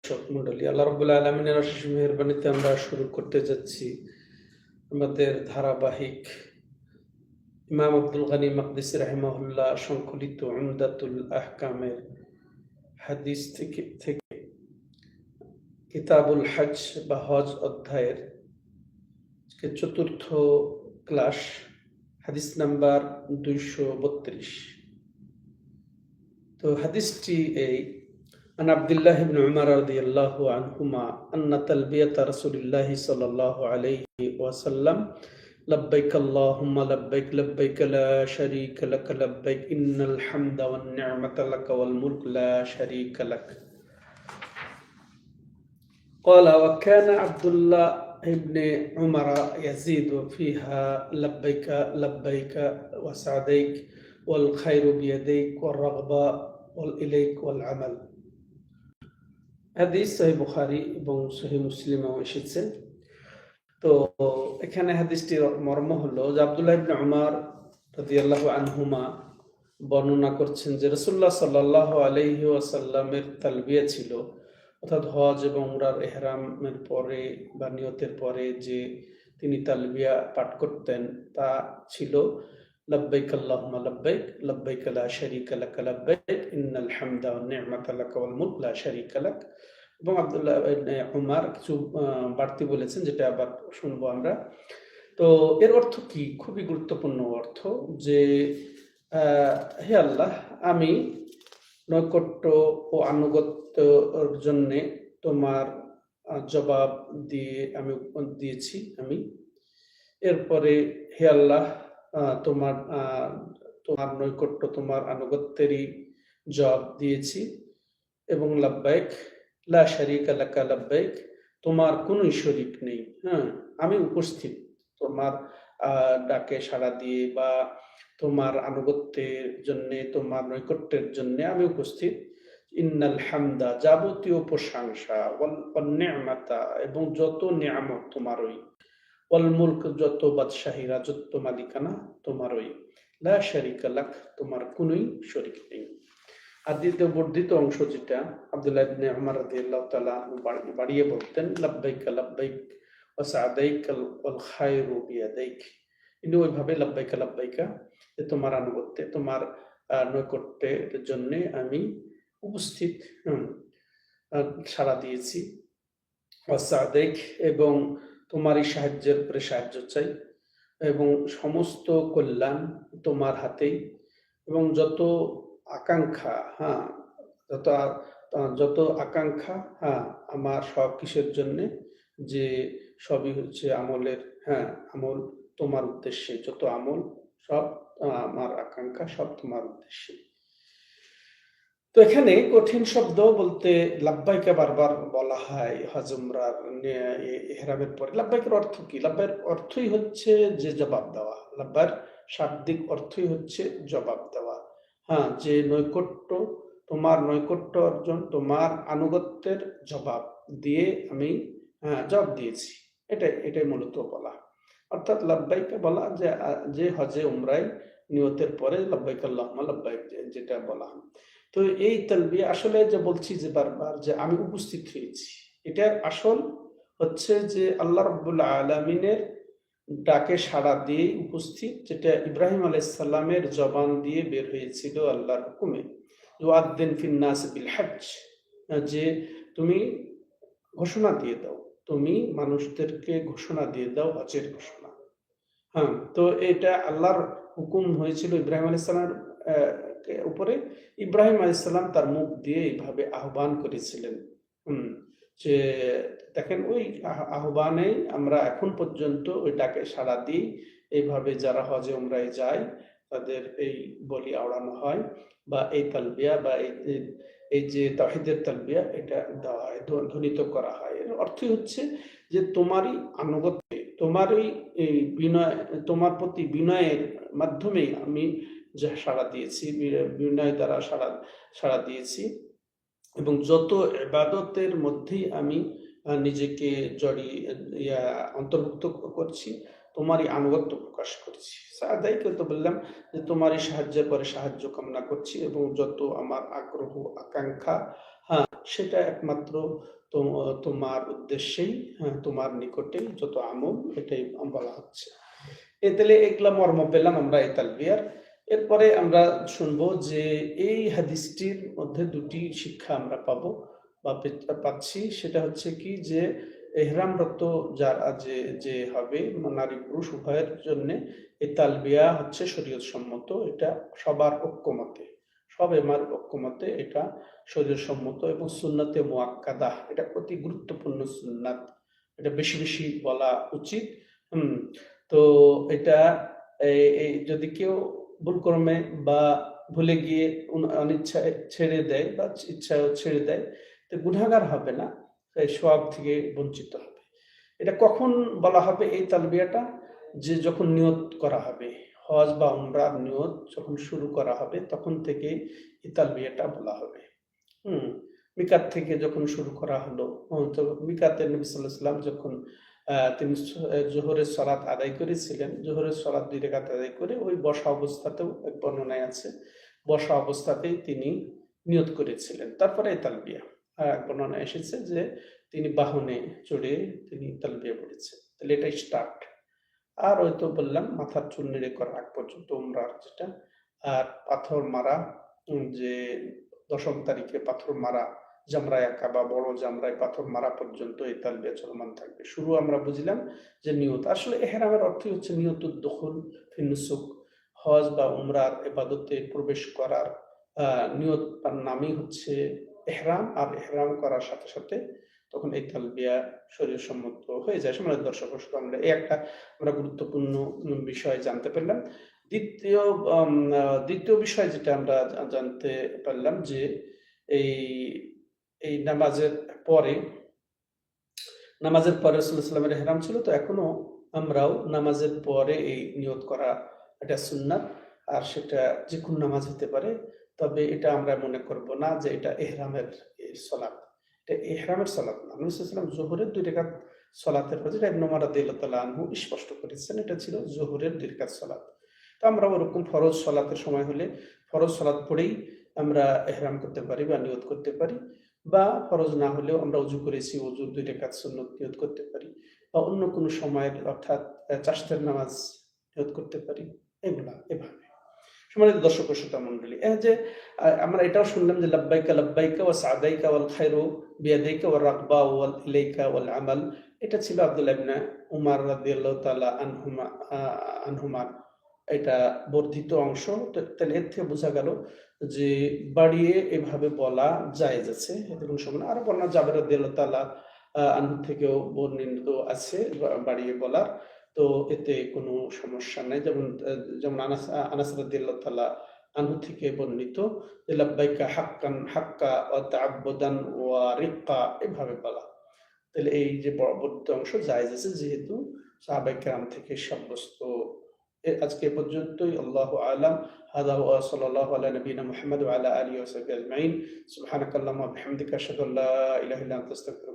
দর্শক মন্ডলী, আল্লাহ রাব্বুল আলামিনের অশেষ মেহেরবানিতে আমরা শুরু করতে যাচ্ছি আমাদের ধারাবাহিক ইমাম আব্দুল গনি মাকদিসি রাহিমাহুল্লাহ সংকলিত উমদাতুল আহকামের হাদিস থেকে কিতাবুল হজ বা হজ অধ্যায়ের চতুর্থ ক্লাস, হাদিস নাম্বার 232। তো হাদিসটি এই: عن عبد الله بن عمر رضي الله عنهما أن تلبية رسول الله صلى الله عليه وسلم لبيك اللهم لبيك لبيك لا شريك لك لبيك إن الحمد والنعمة لك والملك لا شريك لك. قال وكان عبد الله بن عمر يزيد فيها لبيك لبيك وسعديك والخير بيديك والرغبة والإليك والعمل. হাদিস সহিহ বুখারী এবং সহিহ মুসলিমেও এসেছে। তো এখানে হাদিসটির মর্ম হলো যে আব্দুল্লাহ ইবনে উমর রাদিয়াল্লাহু আনহুমা বর্ণনা করছেন যে রাসূলুল্লাহ সাল্লাল্লাহু আলাইহি ওয়াসাল্লামের তালবিয়া ছিল, অর্থাৎ হজ এবং উমরার ইহরামের পরে বা নিয়তের পরে যে তিনি তালবিয়া পাঠ করতেন তা ছিল লব্বাইক আল্লাহুম্মা লব্বাইক লব্বাইক লা শারীকা লাক লব্বাইক ইন্নাল হামদা ওয়ান নি'মাতা লাক ওয়াল মুলক লা শারীকা লাক। এবং আব্দুল্লাহ ইবনে উমর কিছু বাড়তি বলেছেন, যেটা আবার শুনবো আমরা। তো এর অর্থ কি? খুবই গুরুত্বপূর্ণ অর্থ যে হে আল্লাহ, আমি নৈকট্য ও আনুগত্যের জন্য তোমার জবাব দিয়েছি আমি। এরপরে হে আল্লাহ, তোমার তোমার নৈকট্য তোমার আনুগত্যেরই জবাব দিয়েছি। এবং লাব্বাইক লা শারীকা লাকা লাব্বাইক, তোমার কোনো শরীক নেই, আমি উপস্থিত তোমার ডাকে সাড়া দিয়ে বা তোমার আনুগত্যের জন্য, তোমার নৈকট্যের জন্য আমি উপস্থিত। ইন্নাল হামদা, যাবতীয় প্রশংসা, ওয়াল নি'মাতা, এবং যত নিয়ামত তোমারই, ওয়াল মুলক, যত বাদশাহী রাজত্ব মালিকানা তোমারই, লা শারীকা লাক, তোমার কোনোই শরীক নেই। আর দ্বিতীয় বর্ধিত অংশ যেটা আব্দুল্লাহ ইবনে উমর রাদিয়াল্লাহু তাআলা বাড়িয়ে বলতেন লাব্বাইকা লাব্বাইক ওয়া সা'দাইকা ওয়াল খায়রু বিয়াদাইক, ইনি ওইভাবে লাব্বাইকা লাব্বাইকা, যে তোমার আনুগত্যে তোমার নৈকট্যের জন্য আমি উপস্থিত, সাড়া দিয়েছি। ওয়া সা'দাইক, এবং তোমারই সাহায্যের উপরে সাহায্য চাই, এবং সমস্ত কল্যাণ তোমার হাতেই, এবং যত আকাঙ্ক্ষা, যত আকাঙ্ক্ষা আমার সব কিসের জন্য, যে সবই হচ্ছে আমলের, আমল তোমার উদ্দেশ্যে, যত আমল সব আমার আকাঙ্ক্ষা সব তোমার উদ্দেশ্যে। তো এখানে কঠিন শব্দ বলতে লাব্বাইকা বারবার বলা হয় হজ উমরার ইহরামের পরে। লাব্বাইকের অর্থ কি? লাব্বাইয়ের অর্থই হচ্ছে যে জবাব দেওয়া। লাব্বাইয়ের শাব্দিক অর্থই হচ্ছে জবাব দেওয়া। যে নৈকট্য, তোমার নৈকট্য অর্জন, তোমার আনুগত্যের জবাব দিয়ে আমি জবাব দিয়েছি, এটাই মূলত বলা। অর্থাৎ লাব্বাইকা বলা যে হজে উমরায় নিয়তের পরে লাব্বাইক আল্লাহুম্মা লাব্বাইক যেটা বলা। তো এই তালবিয়া আসলে যে বলছি যে বারবার যে আমি উপস্থিত হয়েছি, এটার আসল হচ্ছে যে আল্লাহ রাব্বুল আলামিনের ডাকে সাড়া দিয়ে উপস্থিত, যেটা ইব্রাহিম আলাইহিস সালামের জবান দিয়ে বের হয়েছিল আল্লাহর হুকুমে, ওয়াদ্দিন ফিন নাস বিল হজ, যে তুমি ঘোষণা দিয়ে দাও, তুমি মানুষদেরকে ঘোষণা দিয়ে দাও হজের ঘোষণা। তো এটা আল্লাহর হুকুম হয়েছিল ইব্রাহিম আলাইহিস সালামের উপরে। ইব্রাহিম আলাইহিস সালাম তার মুখ দিয়ে এইভাবে আহ্বান করেছিলেন। যে দেখেন, ওই আহ্বানে আমরা এখন পর্যন্ত ওইটাকে সাড়া দিই। এইভাবে যারা হজে উমরায় যায় তাদের এই বলি আওড়ানো হয়, বা এই তালবিয়া বা এই যে তাওহীদের তালবিয়া এটা দেওয়া হয়, ধ্বনিত করা হয়। এর অর্থই হচ্ছে যে তোমারই আনুগত্যে, তোমারই এই বিনয়, তোমার প্রতি বিনয়ের মাধ্যমেই আমি যা সাড়া দিয়েছি, বিনয় দ্বারা সাড়া দিয়েছি, এবং যত ইবাদতের মধ্যেই আমি নিজেকে অন্তর্ভুক্ত করছি, তোমারই আনুগত্য প্রকাশ করছি। সাদাইকে তো বললাম যে তোমারই সাহায্যের পরে সাহায্য কামনা করছি, এবং যত আমার আগ্রহ আকাঙ্ক্ষা সেটা একমাত্র তোমার উদ্দেশ্যেই, হ্যাঁ, তোমার নিকটেই যত আমল, এটাই বলা হচ্ছে। তাহলে এগুলা মর্ম পেলাম আমরা এই তালবিয়ার। এরপরে আমরা শুনবো যে এই হাদিসটির মধ্যে দুটি শিক্ষা আমরা পাবো বা পাচ্ছি। সেটা হচ্ছে কি, যে এহরামরত যারা যে হবে, নারী পুরুষ উভয়ের জন্য এই তালবিয়া হচ্ছে শরীয়ত সম্মত। এটা সবার ঐক্যমতে, সব এমার ঐক্যমতে এটা শরীয়ত সম্মত এবং সুন্নাতে মুআক্কাদা, এটা অতি গুরুত্বপূর্ণ সুন্নাত, এটা বেশি বেশি বলা উচিত। হুম। তো এটা এই যদি কেউ ভুলক্রমে বা ভুলে গিয়ে অনিচ্ছায় ছেড়ে দেয় বা ইচ্ছায় ছেড়ে দেয়, তো গুনাহগার হবে না, এই সওয়াব থেকে বঞ্চিত হবে। এটা কখন বলা হবে এই তালবিয়াটা? যে যখন নিয়ত করা হবে, হজ বা উমরার নিয়ত যখন শুরু করা হবে, তখন থেকে এই তালবিয়াটা বলা হবে। মিকাত থেকে যখন শুরু করা হলো, তো মিকাতে নবী সাল্লাল্লাহু আলাইহি ওয়াসাল্লাম যখন তিনি জোহরের সালাত আদায় করেছিলেন, জোহরের সালাত 2 রাকাত আদায় করে ওই বসা অবস্থাতেও, এক বর্ণনায় আছে, বসা অবস্থাতেই তিনি নিয়ত করেছিলেন, তারপরে এই তালবিয়া। আর এক বর্ণনায় এসেছে যে তিনি বাহনে চড়ে তিনি তালবিয়া পড়েছেন। তাহলে এটা স্টার্ট। আর ওই তো বললাম, মাথার চুল নেড়ে করার আগ পর্যন্ত উমরার যেটা। আর পাথর মারা, যে 10ম তারিখে পাথর মারা, জামরায় আকাবা, বড় জামরায় পাথর মারা পর্যন্ত এই তালবিয়া চলমান থাকবে। শুরু আমরা বুঝলাম যে নিয়ত, আসলে এহরামের অর্থই হচ্ছে নিয়তুদ দুখুল ফি নুসুক, হজ বা উমরার ইবাদতে প্রবেশ করার নিয়ত নামই হচ্ছে এহরাম। আর এহরাম করার সাথে সাথে তখন এই তালবিয়া শরীয়ত সম্মত হয়ে যায়। সম্মানিত দর্শক, আমরা এই একটা আমরা গুরুত্বপূর্ণ বিষয় জানতে পারলাম। দ্বিতীয় বিষয় যেটা আমরা জানতে পারলাম, যে এই এই নামাজের পরে রাসূলুল্লাহ সাল্লাল্লাহু আলাইহি ওয়াসাল্লামের ইহরাম ছিল, তো এখনো আমরাও নামাজের পরে এই নিয়ত করা, এটা সুন্নাত। আর সেটা যে কোন নামাজ হতে পারে, তবে এটা আমরা মনে করব না যে এটা ইহরামের সালাত। এটা ইহরামের সালাত না। নবী সাল্লাল্লাহু আলাইহি ওয়াসাল্লাম যোহরের 2 রাকাত সালাতের পর, যেটা ইবনে উমর রাদিয়াল্লাহু তাআলা আনহু স্পষ্ট করেছেন, এটা ছিল যোহরের 2 রাকাত সালাত। তো আমরা ওরকম ফরজ সালাতের সময় হলে ফরজ সালাত পড়েই আমরা ইহরাম করতে পারি বা নিয়ত করতে পারি, বা ফরজ না হলেও আমরা ওযু করেছি, ওযুর 2 রাকাত সুন্নত নিয়ত করতে পারি, বা অন্য কোনো সময়ের, অর্থাৎ চাশতের নামাজ নিয়ত করতে পারি, এগুলা এভাবে। সম্মানিত দর্শক ও শ্রোতা মণ্ডলী, এই যে আমরা এটাও শুনলাম যে লাব্বাইকা লাব্বাইকা ওয়া সা'দাইকা ওয়াল খায়রু বিয়াদাইকা ওয়া রাগবা ওয়াল ইলাইকা ওয়াল আমাল, এটা ছিল আব্দুল্লাহ ইবনে উমর রাদিয়াল্লাহু তাআলা আনহুমার এটা বর্ধিত অংশ। তাহলে এর থেকে বোঝা গেল যে বাড়িয়ে এভাবে বলা জায়েজ আছে, এতে কোনো সমস্যা না। আর বর্ণনা জাবের রাদিয়াল্লাহু তাআলা আনহু থেকেও বর্ণিত আছে বাড়িয়ে বলার, তো এতে কোনো সমস্যা নাই। যেমন আনাস রাদিয়াল্লাহু তাআলা আনহু থেকে বর্ণিত যে লাব্বাইকা হাক্কান হাক্কা ওয়া তাআব্বুদান ওয়া রিক্কা, এভাবে বলা। তাহলে এই যে পরবর্তী অংশ জায়েজ আছে, যেহেতু সাহাবায়ে কেরাম থেকে সাব্যস্ত। আজকে এ পর্যন্তই। আল্লাহু আ'লাম। হাযা ওয়া সাল্লাল্লাহু আলা নবিয়িনা মুহাম্মদ ওয়া আলা আলিহি ওয়া সাহবিহি আজমাইন। সুবহানাকাল্লাহুম্মা ওয়া বিহামদিকা আশহাদু আল্লা ইলাহা ইল্লা আনতা আস্তাগফিরুকা